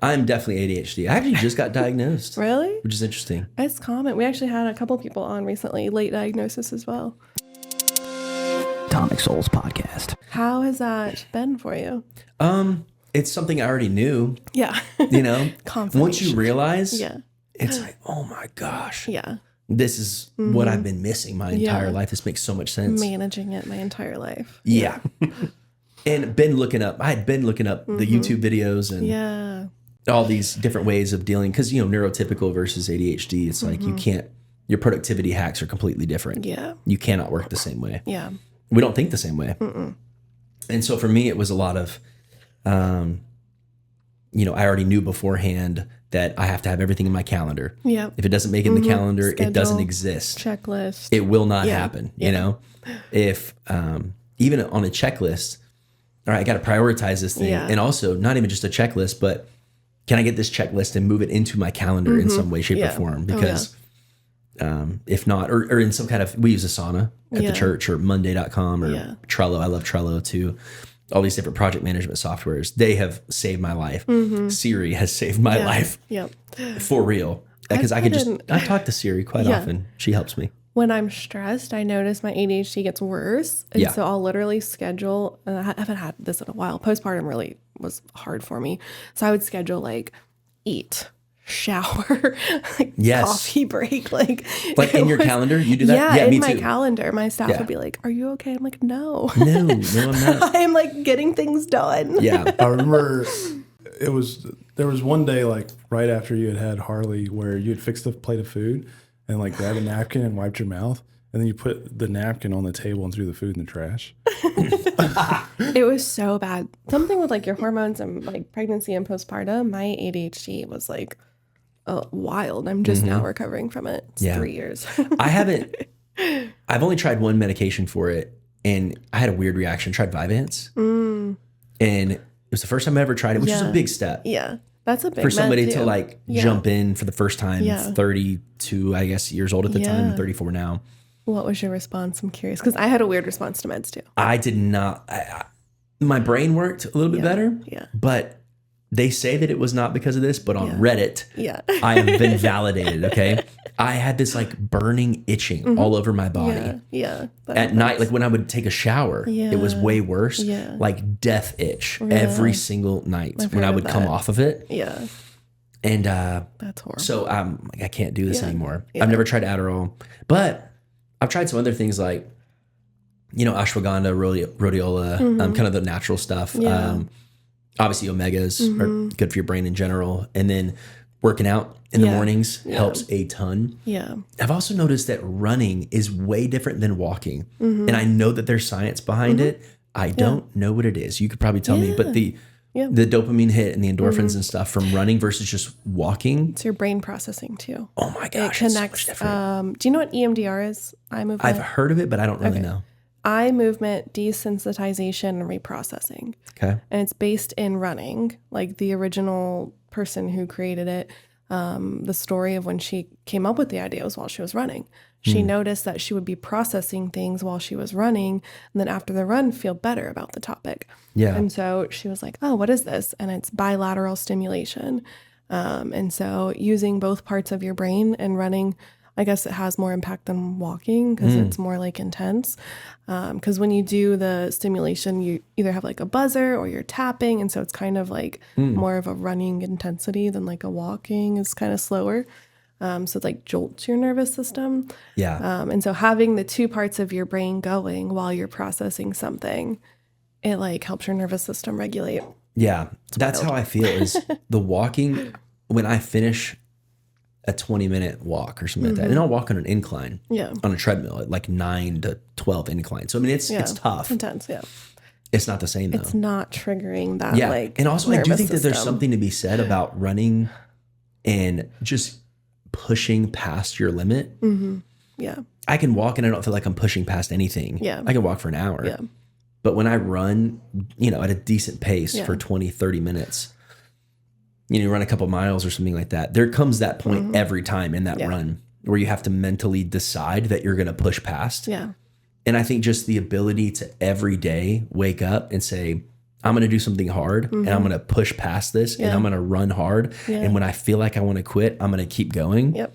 I'm definitely ADHD. I actually just got diagnosed. Really? Which is interesting. It's common. We actually had a couple people on recently, late diagnosis as well. Atomic Souls Podcast. How has that been for you? It's something I already knew. Yeah. You know, Confirmation. once you realize, Yeah. it's like, oh my gosh. Yeah. This is what I've been missing my entire life. This makes so much sense. Managing it my entire life. Yeah. And I had been looking up the YouTube videos and all these different ways of dealing. Because, you know, neurotypical versus ADHD, it's like your productivity hacks are completely different. Yeah. You cannot work the same way. Yeah. We don't think the same way. And so for me, it was a lot of, you know, I already knew beforehand that I have to have everything in my calendar. Yeah. If it doesn't make it in the calendar, Schedule, it doesn't exist. Checklist. It will not happen. You know, if even on a checklist, all right, I got to prioritize this thing. And also not even just a checklist, but can I get this checklist and move it into my calendar in some way, shape or form? Because if not, or in some kind of, we use Asana at the church or Monday.com or Trello. I love Trello too. All these different project management softwares, they have saved my life. Siri has saved my life for real. Because I talk to Siri quite often. She helps me. When I'm stressed, I notice my ADHD gets worse. And so I'll literally schedule, and I haven't had this in a while. Postpartum really was hard for me. So I would schedule like eat, shower, like coffee break. Like in your calendar, you do that? Yeah, in me my too. calendar, my staff would be like, "Are you okay?" I'm like, "No, I'm not." I am like getting things done. Yeah, I remember there was one day like right after you had Harley where you had fixed a plate of food and like grabbed a napkin and wiped your mouth, and then you put the napkin on the table and threw the food in the trash. It was so bad. Something with like your hormones and like pregnancy and postpartum, my ADHD was like wild. I'm just now recovering from it. It's 3 years. I've only tried one medication for it, and I had a weird reaction. I tried Vyvanse, and it was the first time I ever tried it, which is a big step. Yeah. That's a big for somebody too. to like jump in for the first time, 32, I guess, years old at the time, 34 now. What was your response? I'm curious because I had a weird response to meds too. I did not. My brain worked a little bit better, but they say that it was not because of this. But on Reddit, I have been validated. Okay, I had this like burning itching all over my body. At night, like when I would take a shower, it was way worse. Like death itch every single night when I would come off of it. And that's horrible. So I'm like, I can't do this anymore. I've never tried Adderall, but I've tried some other things like, you know, ashwagandha, rhodiola, kind of the natural stuff. Obviously, omegas are good for your brain in general. And then working out in the mornings helps a ton. I've also noticed that running is way different than walking. And I know that there's science behind it. I don't know what it is. You could probably tell me, but the dopamine hit and the endorphins and stuff from running versus just walking. It's your brain processing too. Oh my gosh. It connects. So much different. Do you know what EMDR is? Eye movement. I've heard of it, but I don't really know. Eye movement desensitization and reprocessing. Okay. And it's based in running, like the original person who created it. The story of when she came up with the idea was while she was running. She noticed that she would be processing things while she was running, and then after the run feel better about the topic. And so she was like, oh, what is this? And it's bilateral stimulation. And so using both parts of your brain and running, I guess it has more impact than walking because it's more like intense. Because when you do the stimulation, you either have like a buzzer or you're tapping. And so it's kind of like more of a running intensity than like a walking is kind of slower. So it's like jolts your nervous system. And so having the two parts of your brain going while you're processing something, it like helps your nervous system regulate. That's how I feel is the walking when I finish a 20-minute walk or something like that. And I'll walk on an incline on a treadmill at like 9 to 12 incline. So, I mean, it's tough. It's intense, It's not the same, though. It's not triggering that, like, and also, I do think system. that there's something to be said about running and just pushing past your limit. I can walk and I don't feel like I'm pushing past anything. I can walk for an hour. But when I run, you know, at a decent pace for 20, 30 minutes, you know, you run a couple miles or something like that, there comes that point every time in that run where you have to mentally decide that you're going to push past. And I think just the ability to every day wake up and say, I'm going to do something hard and I'm going to push past this and I'm going to run hard. And when I feel like I want to quit, I'm going to keep going. Yep.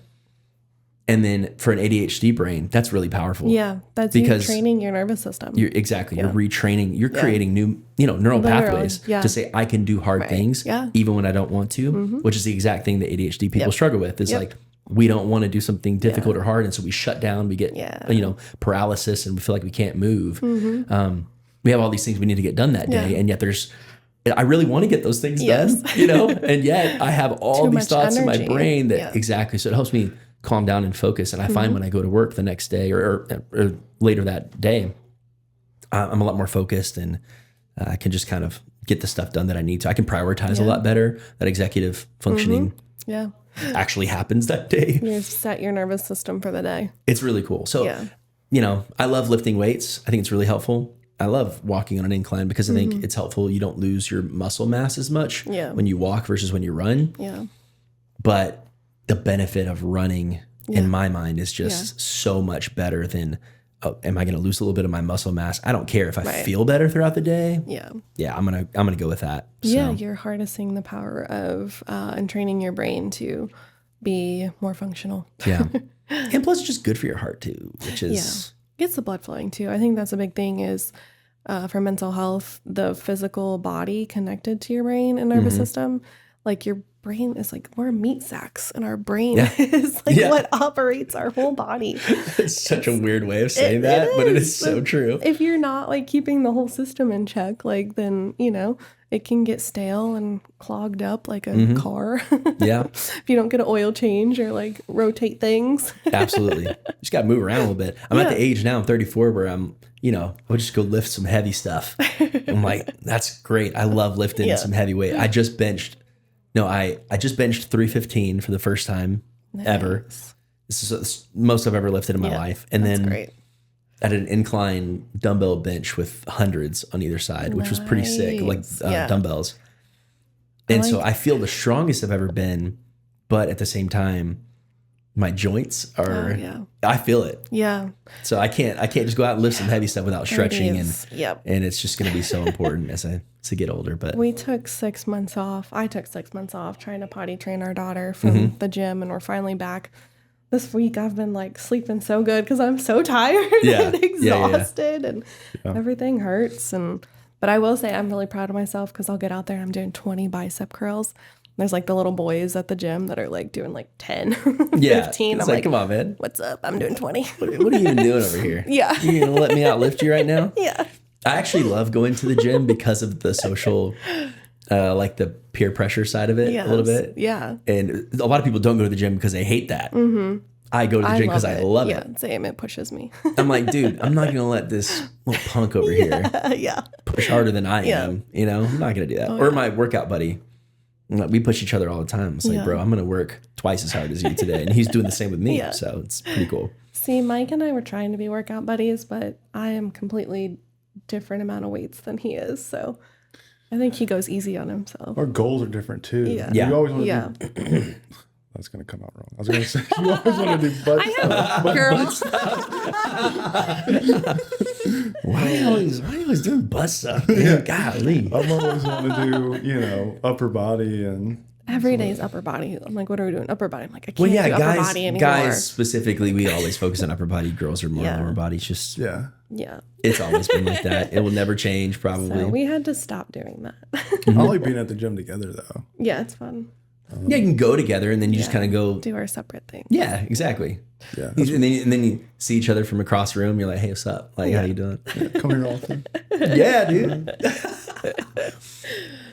And then for an ADHD brain, that's really powerful. Yeah. That's because you training your nervous system. You're retraining, you're creating new, neural pathways to say, I can do hard things even when I don't want to, which is the exact thing that ADHD people struggle with. Is like, we don't want to do something difficult or hard. And so we shut down, we get, paralysis, and we feel like we can't move. We have all these things we need to get done that day. And yet I really want to get those things done, and yet I have all these thoughts in my brain that so it helps me calm down and focus. And I find when I go to work the next day or later that day, I'm a lot more focused and I can just kind of get the stuff done that I need to. I can prioritize a lot better. That executive functioning actually happens that day. You set your nervous system for the day. It's really cool. So, I love lifting weights. I think it's really helpful. I love walking on an incline because I think it's helpful. You don't lose your muscle mass as much when you walk versus when you run. Yeah. But the benefit of running in my mind is just so much better than, am I going to lose a little bit of my muscle mass? I don't care if I feel better throughout the day. Yeah. Yeah. I'm going to go with that. So. Yeah. You're harnessing the power of, and training your brain to be more functional. Yeah. And plus it's just good for your heart too, which is. Gets the blood flowing too. I think that's a big thing is for mental health, the physical body connected to your brain and nervous system. Like your brain is like, we're meat sacks and our brain is like what operates our whole body. It's such a weird way of saying that, but it is so true. If you're not like keeping the whole system in check, like then, it can get stale and clogged up like a car. If you don't get an oil change or like rotate things. Absolutely. You just got to move around a little bit. I'm at the age now, I'm 34, where I'm, I'll just go lift some heavy stuff. I'm like, that's great. I love lifting some heavy weight. I just benched 315 for the first time ever. This is the most I've ever lifted in my life. And then great. I did an incline dumbbell bench with hundreds on either side, which was pretty sick, like dumbbells. And so I feel the strongest I've ever been, but at the same time, my joints are, I feel it. Yeah. So I can't just go out and lift some heavy stuff without stretching. And it's just going to be so important as I get older. But we took 6 months off. I took 6 months off trying to potty train our daughter from the gym, and we're finally back. This week I've been like sleeping so good because I'm so tired and exhausted and everything hurts. But I will say I'm really proud of myself because I'll get out there and I'm doing 20 bicep curls. There's like the little boys at the gym that are like doing like 10, 15. I'm like, come on, man. What's up? I'm doing 20. What are you even doing over here? Yeah. You going to let me outlift you right now? Yeah. I actually love going to the gym because of the social, like the peer pressure side of it a little bit. Yeah. And a lot of people don't go to the gym because they hate that. I go to the gym because I love it. Yeah, same. It pushes me. I'm like, dude, I'm not going to let this little punk over here push harder than I am. I'm not going to do that. Or my workout buddy. We push each other all the time. It's like, bro, I'm going to work twice as hard as you today. And he's doing the same with me. So it's pretty cool. See, Mike and I were trying to be workout buddies, but I am completely different amount of weights than he is. So I think he goes easy on himself. Our goals are different too. Yeah. You always want to do... That's going to come out wrong. I was going to say, you always want to do butt stuff. Why are you always doing butt stuff? Golly. I'm always want to do, upper body and... Every day is upper body. I'm like, what are we doing? Upper body. I'm like, I can't do upper body anymore. Guys specifically, we always focus on upper body. Girls are more lower body. It's just... Yeah. It's always been like that. It will never change, probably. So we had to stop doing that. I like being at the gym together, though. Yeah, it's fun. You can go together and then you just kind of go do our separate thing. Yeah, exactly. Yeah, and then you see each other from across the room. You're like, hey, what's up? Like, how you doing? Come here often. Yeah, dude.